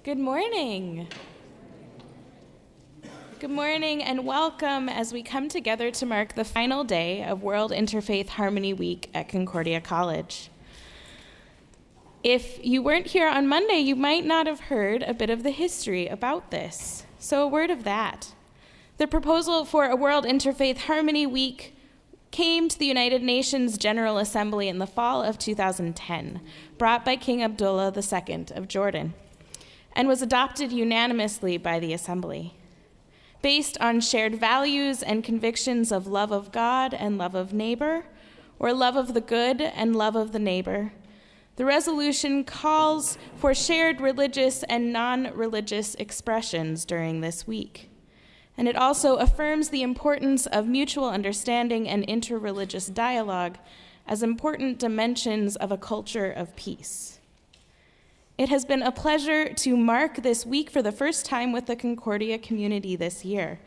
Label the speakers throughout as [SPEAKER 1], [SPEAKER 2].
[SPEAKER 1] Good morning. Good morning and welcome as we come together to mark the final day of World Interfaith Harmony Week at Concordia College. If you weren't here on Monday, you might not have heard a bit of the history about this. So a word of that. The proposal for a World Interfaith Harmony Week came to the United Nations General Assembly in the fall of 2010, brought by King Abdullah II of Jordan, and was adopted unanimously by the Assembly. Based on shared values and convictions of love of God and love of neighbor, or love of the good and love of the neighbor, the resolution calls for shared religious and non-religious expressions during this week. And it also affirms the importance of mutual understanding and interreligious dialogue as important dimensions of a culture of peace. It has been a pleasure to mark this week for the first time with the Concordia community this year.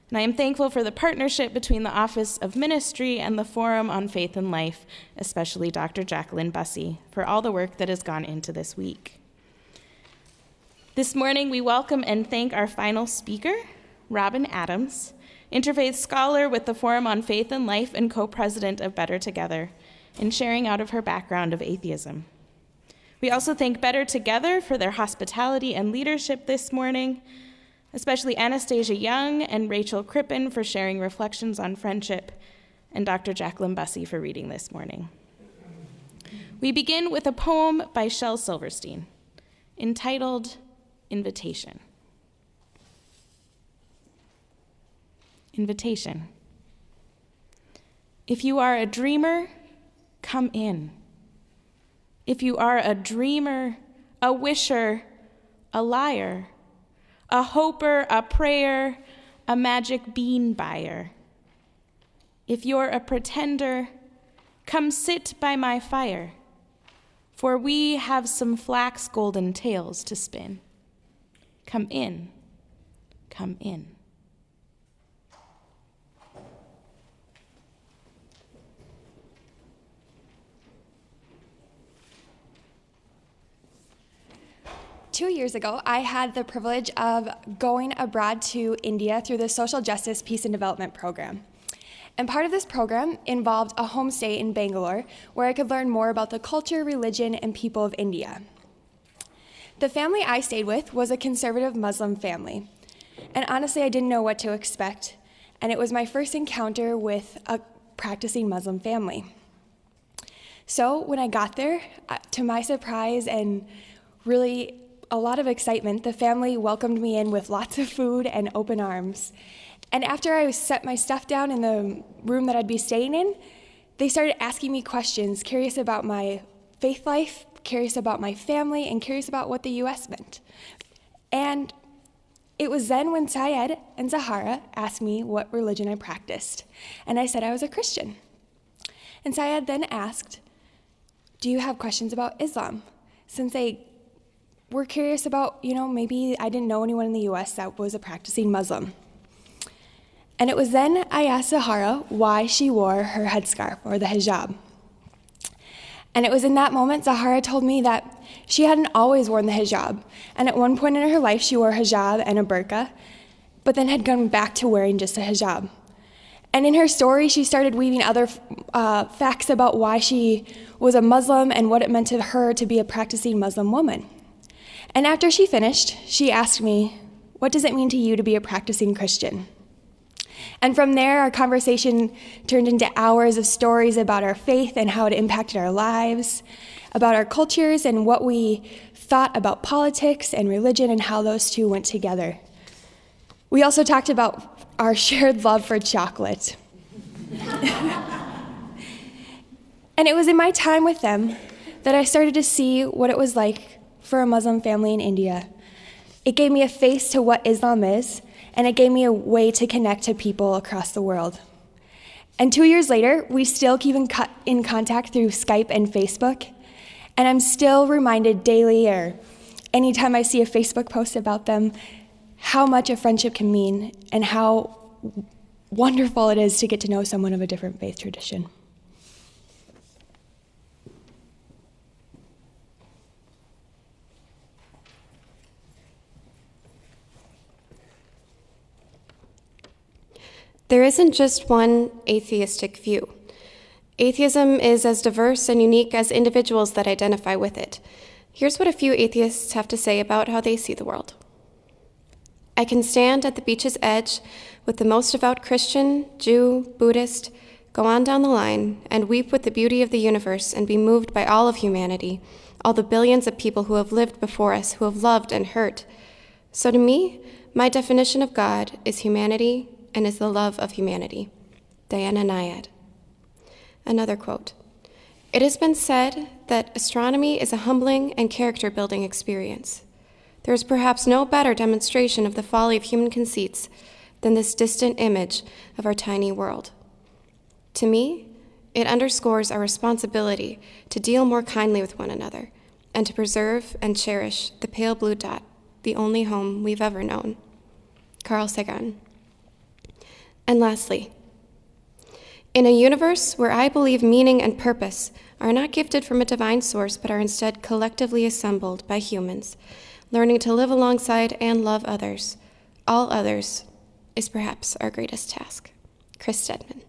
[SPEAKER 1] And I am thankful for the partnership between the Office of Ministry and the Forum on Faith and Life, especially Dr. Jacqueline Bussey, for all the work that has gone into this week. This morning, we welcome and thank our final speaker, Robyn Adams, interfaith scholar with the Forum on Faith and Life and co-president of Better Together, in sharing out of her background of atheism. We also thank Better Together for their hospitality and leadership this morning, especially Anastasia Young and Rachel Crippen for sharing reflections on friendship, and Dr. Jacqueline Bussey for reading this morning. We begin with a poem by Shel Silverstein, entitled Invitation. Invitation. If you are a dreamer, come in. If you are a dreamer, a wisher, a liar, a hoper, a prayer, a magic bean buyer. If you're a pretender, come sit by my fire, for we have some flax golden tales to spin. Come in, come in.
[SPEAKER 2] Two years ago, I had the privilege of going abroad to India through the Social Justice Peace and Development Program. And part of this program involved a homestay in Bangalore where I could learn more about the culture, religion, and people of India. The family I stayed with was a conservative Muslim family. And honestly, I didn't know what to expect. And it was my first encounter with a practicing Muslim family. So when I got there, to my surprise and really a lot of excitement, the family welcomed me in with lots of food and open arms. And after I set my stuff down in the room that I'd be staying in, they started asking me questions, curious about my faith life, curious about my family, and curious about what the U.S. meant. And it was then when Syed and Zahara asked me what religion I practiced. And I said I was a Christian. And Syed then asked, do you have questions about Islam? Since they were curious about, maybe I didn't know anyone in the U.S. that was a practicing Muslim. And it was then I asked Zahara why she wore her headscarf, or the hijab. And it was in that moment Zahara told me that she hadn't always worn the hijab, and at one point in her life she wore hijab and a burqa, but then had gone back to wearing just a hijab. And in her story, she started weaving other facts about why she was a Muslim and what it meant to her to be a practicing Muslim woman. And after she finished, she asked me, what does it mean to you to be a practicing Christian? And from there, our conversation turned into hours of stories about our faith and how it impacted our lives, about our cultures and what we thought about politics and religion and how those two went together. We also talked about our shared love for chocolate. And it was in my time with them that I started to see what it was like for a Muslim family in India. It gave me a face to what Islam is, and it gave me a way to connect to people across the world. And 2 years later, we still keep in contact through Skype and Facebook, and I'm still reminded daily or anytime I see a Facebook post about them, how much a friendship can mean and how wonderful it is to get to know someone of a different faith tradition.
[SPEAKER 3] There isn't just one atheistic view. Atheism is as diverse and unique as individuals that identify with it. Here's what a few atheists have to say about how they see the world. I can stand at the beach's edge with the most devout Christian, Jew, Buddhist, go on down the line, and weep with the beauty of the universe and be moved by all of humanity, all the billions of people who have lived before us, who have loved and hurt. So to me, my definition of God is humanity and is the love of humanity. Diana Nyad. Another quote. It has been said that astronomy is a humbling and character-building experience. There is perhaps no better demonstration of the folly of human conceits than this distant image of our tiny world. To me, it underscores our responsibility to deal more kindly with one another and to preserve and cherish the pale blue dot, the only home we've ever known. Carl Sagan. And lastly, in a universe where I believe meaning and purpose are not gifted from a divine source but are instead collectively assembled by humans, learning to live alongside and love others, all others, is perhaps our greatest task. Chris Stedman.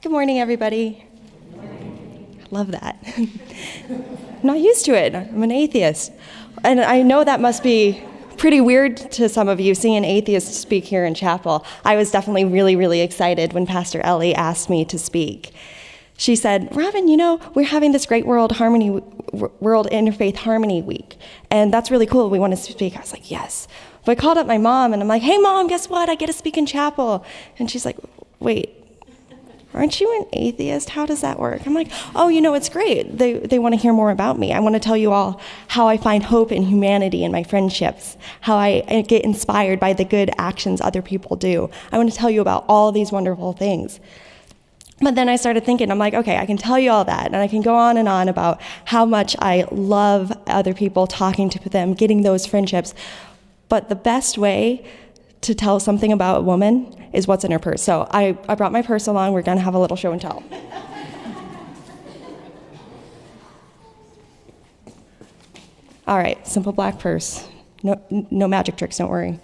[SPEAKER 4] Good morning, everybody. Good morning. I love that. I'm not used to it. I'm an atheist. And I know that must be pretty weird to some of you, seeing an atheist speak here in chapel. I was definitely really, really excited when Pastor Ellie asked me to speak. She said, Robyn, we're having this great World Interfaith Harmony week, and that's really cool. We want to speak. I was like, yes. But I called up my mom, and I'm like, hey, Mom, guess what? I get to speak in chapel. And she's like, wait, aren't you an atheist? How does that work? I'm like, oh, it's great. They want to hear more about me. I want to tell you all how I find hope in humanity and my friendships, how I get inspired by the good actions other people do. I want to tell you about all these wonderful things. But then I started thinking, I'm like, okay, I can tell you all that, and I can go on and on about how much I love other people, talking to them, getting those friendships. But the best way to tell something about a woman is what's in her purse. So I brought my purse along. We're going to have a little show and tell. All right, simple black purse. No magic tricks, don't worry.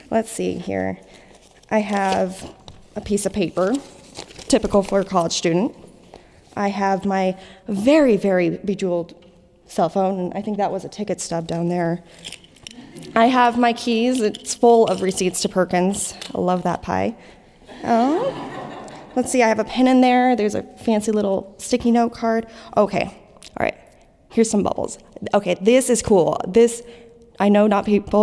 [SPEAKER 4] Let's see here. I have a piece of paper, typical for a college student. I have my very, very bejeweled cell phone, and I think that was a ticket stub down there. I have my keys. It's full of receipts to Perkins. I love that pie. Let's see, I have a pen in there. There's a fancy little sticky note card. Okay, all right, here's some bubbles. Okay, this is cool. I know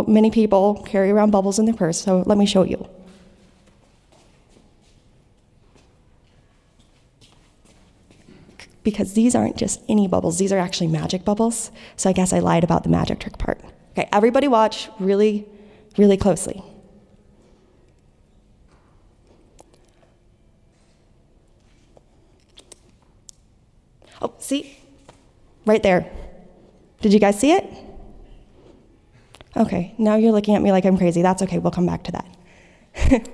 [SPEAKER 4] many people carry around bubbles in their purse, so let me show you. Because these aren't just any bubbles, these are actually magic bubbles. So I guess I lied about the magic trick part. Okay, everybody watch really, really closely. Oh, see? Right there. Did you guys see it? Okay, now you're looking at me like I'm crazy. That's okay, we'll come back to that.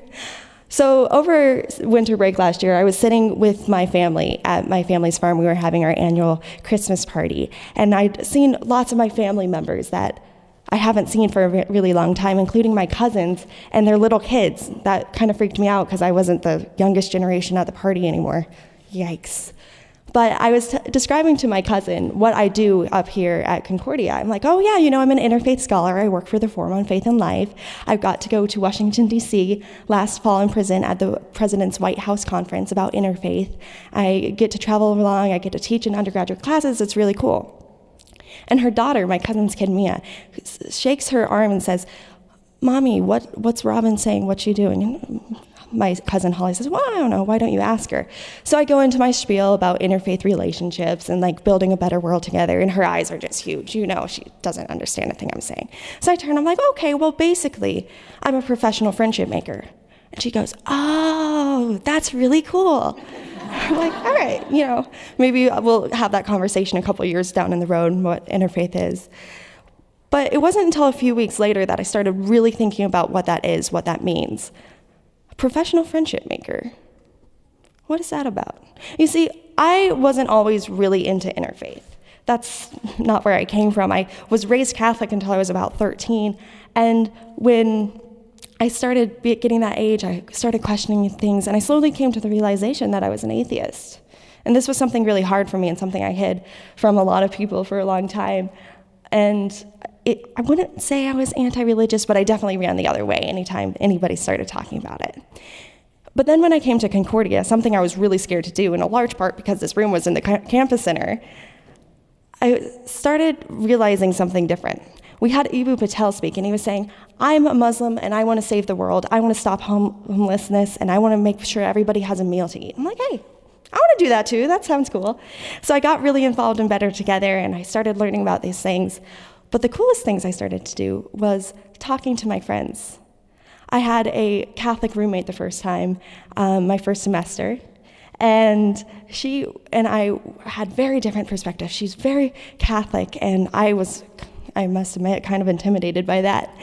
[SPEAKER 4] So over winter break last year, I was sitting with my family at my family's farm. We were having our annual Christmas party, and I'd seen lots of my family members that I haven't seen for a really long time, including my cousins and their little kids. That kind of freaked me out because I wasn't the youngest generation at the party anymore. Yikes. But I was describing to my cousin what I do up here at Concordia. I'm like, oh yeah, I'm an interfaith scholar. I work for the Forum on Faith and Life. I've got to go to Washington, D.C. last fall in prison at the President's White House conference about interfaith. I get to travel along. I get to teach in undergraduate classes. It's really cool. And her daughter, my cousin's kid, Mia, shakes her arm and says, Mommy, what's Robyn saying? What's she doing? And my cousin Holly says, well, I don't know. Why don't you ask her? So I go into my spiel about interfaith relationships and building a better world together, and her eyes are just huge. She doesn't understand a thing I'm saying. So I turn, I'm like, okay, well, basically, I'm a professional friendship maker. And she goes, oh, that's really cool. I'm like, all right, maybe we'll have that conversation a couple years down in the road, what interfaith is. But it wasn't until a few weeks later that I started really thinking about what that is, what that means. A professional friendship maker. What is that about? You see, I wasn't always really into interfaith. That's not where I came from. I was raised Catholic until I was about 13, and when I started getting that age, I started questioning things, and I slowly came to the realization that I was an atheist. And this was something really hard for me and something I hid from a lot of people for a long time. And I wouldn't say I was anti-religious, but I definitely ran the other way anytime anybody started talking about it. But then when I came to Concordia, something I was really scared to do, in a large part because this room was in the campus center, I started realizing something different. We had Ibu Patel speak, and he was saying, I'm a Muslim, and I want to save the world. I want to stop homelessness, and I want to make sure everybody has a meal to eat. I'm like, hey, I want to do that too. That sounds cool. So I got really involved in Better Together, and I started learning about these things. But the coolest things I started to do was talking to my friends. I had a Catholic roommate the first time, my first semester, and she and I had very different perspectives. She's very Catholic, and I must admit, kind of intimidated by that.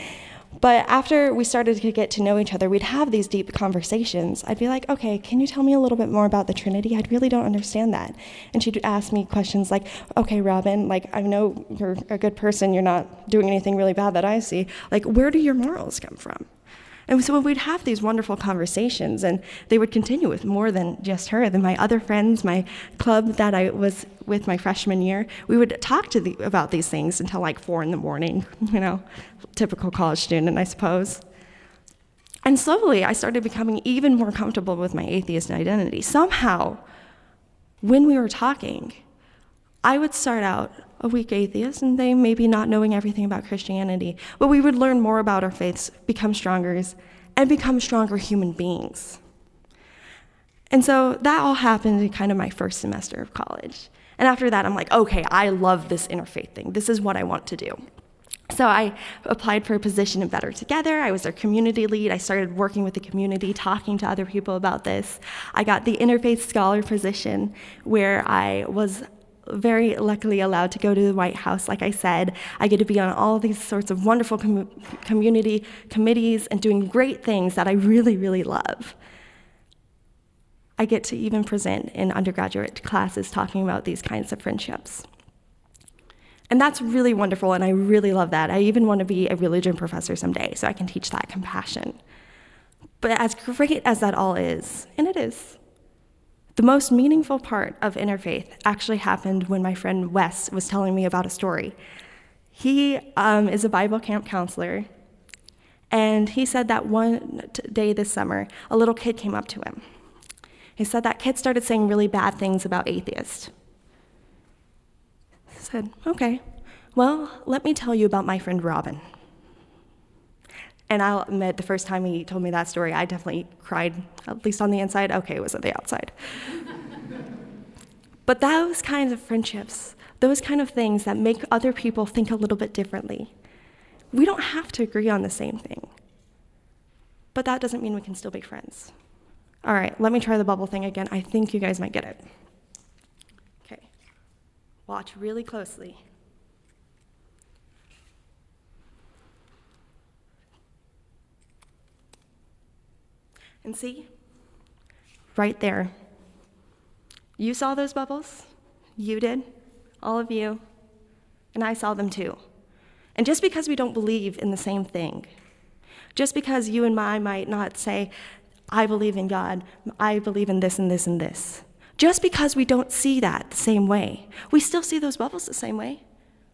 [SPEAKER 4] But after we started to get to know each other, we'd have these deep conversations. I'd be like, okay, can you tell me a little bit more about the Trinity? I really don't understand that. And she'd ask me questions like, okay, Robyn, like, I know you're a good person. You're not doing anything really bad that I see. Like, where do your morals come from? And so we'd have these wonderful conversations, and they would continue with more than just her. Then my other friends, my club that I was with my freshman year, we would talk about these things until like 4 a.m, typical college student, I suppose. And slowly, I started becoming even more comfortable with my atheist identity. Somehow, when we were talking, I would start out a weak atheist, and they maybe not knowing everything about Christianity, but we would learn more about our faiths, become stronger, and become stronger human beings. And so that all happened in kind of my first semester of college. And after that, I'm like, okay, I love this interfaith thing. This is what I want to do. So I applied for a position in Better Together. I was their community lead. I started working with the community, talking to other people about this. I got the interfaith scholar position, where I was very luckily allowed to go to the White House. Like I said, I get to be on all these sorts of wonderful community committees and doing great things that I really, really love. I get to even present in undergraduate classes talking about these kinds of friendships. And that's really wonderful, and I really love that. I even want to be a religion professor someday so I can teach that compassion. But as great as that all is, and it is, the most meaningful part of interfaith actually happened when my friend Wes was telling me about a story. He is a Bible camp counselor, and he said that one day this summer, a little kid came up to him. He said that kid started saying really bad things about atheists. He said, okay, well, let me tell you about my friend Robyn. And I'll admit, the first time he told me that story, I definitely cried, at least on the inside. Okay, it was on the outside. But those kinds of friendships, those kind of things that make other people think a little bit differently, we don't have to agree on the same thing. But that doesn't mean we can still be friends. All right, let me try the bubble thing again. I think you guys might get it. Okay, watch really closely. And see, right there. You saw those bubbles? You did, all of you, and I saw them too. And just because we don't believe in the same thing, just because you and I might not say, I believe in God, I believe in this and this and this, just because we don't see that the same way, we still see those bubbles the same way.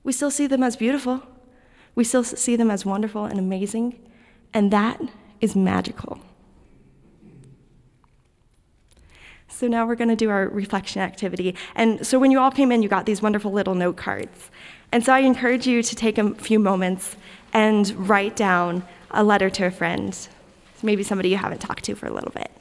[SPEAKER 4] We still see them as beautiful. We still see them as wonderful and amazing, and that is magical. So now we're going to do our reflection activity. And so when you all came in, you got these wonderful little note cards. And so I encourage you to take a few moments and write down a letter to a friend, maybe somebody you haven't talked to for a little bit.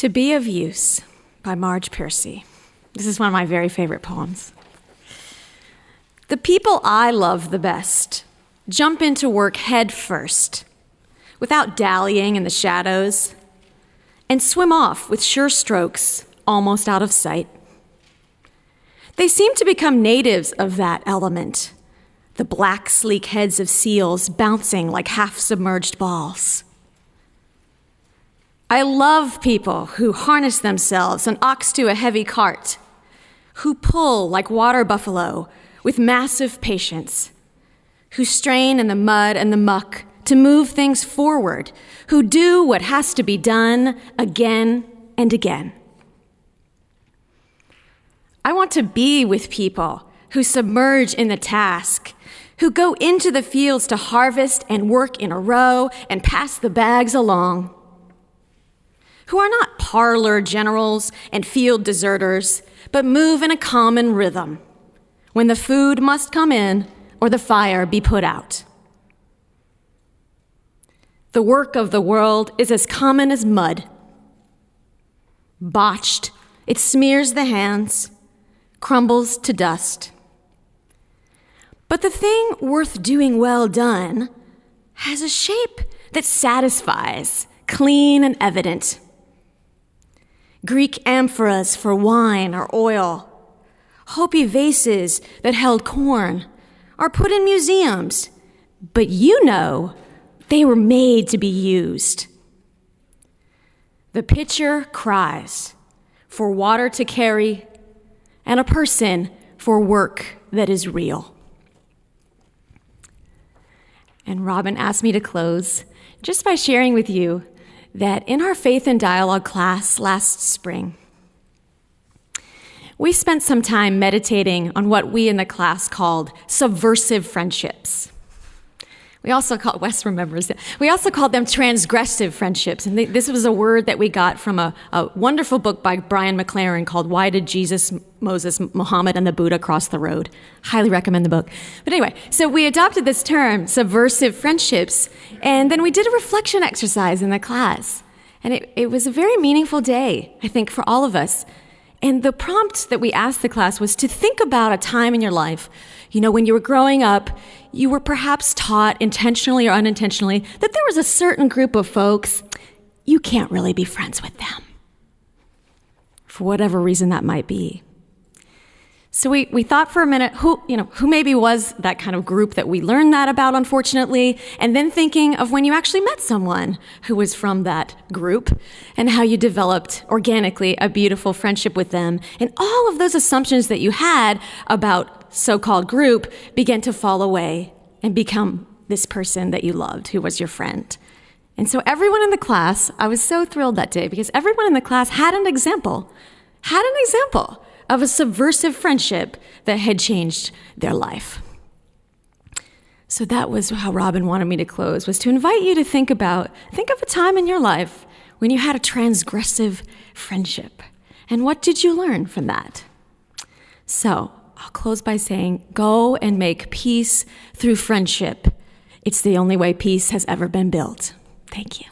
[SPEAKER 5] To Be of Use by Marge Piercy. This is one of my very favorite poems. The people I love the best jump into work head first, without dallying in the shadows, and swim off with sure strokes almost out of sight. They seem to become natives of that element, the black, sleek heads of seals bouncing like half-submerged balls. I love people who harness themselves and ox to a heavy cart, who pull like water buffalo with massive patience, who strain in the mud and the muck to move things forward, who do what has to be done again and again. I want to be with people who submerge in the task, who go into the fields to harvest and work in a row and pass the bags along, who are not parlor generals and field deserters, but move in a common rhythm when the food must come in or the fire be put out. The work of the world is as common as mud. Botched, it smears the hands, crumbles to dust. But the thing worth doing well done has a shape that satisfies, clean and evident. Greek amphoras for wine or oil, Hopi vases that held corn are put in museums, but you know they were made to be used. The pitcher cries for water to carry and a person for work that is real. And Robyn asked me to close just by sharing with you that in our Faith and Dialogue class last spring, we spent some time meditating on what we in the class called subversive friendships. We also called them transgressive friendships. And this was a word that we got from a wonderful book by Brian McLaren called Why Did Jesus, Moses, Muhammad, and the Buddha Cross the Road? Highly recommend the book. But anyway, so we adopted this term, subversive friendships, and then we did a reflection exercise in the class. And it was a very meaningful day, I think, for all of us. And the prompt that we asked the class was to think about a time in your life, when you were growing up, you were perhaps taught, intentionally or unintentionally, that there was a certain group of folks, you can't really be friends with them, for whatever reason that might be. So we thought for a minute, who maybe was that kind of group that we learned that about, unfortunately, and then thinking of when you actually met someone who was from that group and how you developed organically a beautiful friendship with them. And all of those assumptions that you had about so-called group began to fall away and become this person that you loved, who was your friend. And so everyone in the class, I was so thrilled that day because everyone in the class had an example of a subversive friendship that had changed their life. So that was how Robyn wanted me to close, was to invite you to think of a time in your life when you had a transgressive friendship. And what did you learn from that? So I'll close by saying, go and make peace through friendship. It's the only way peace has ever been built. Thank you.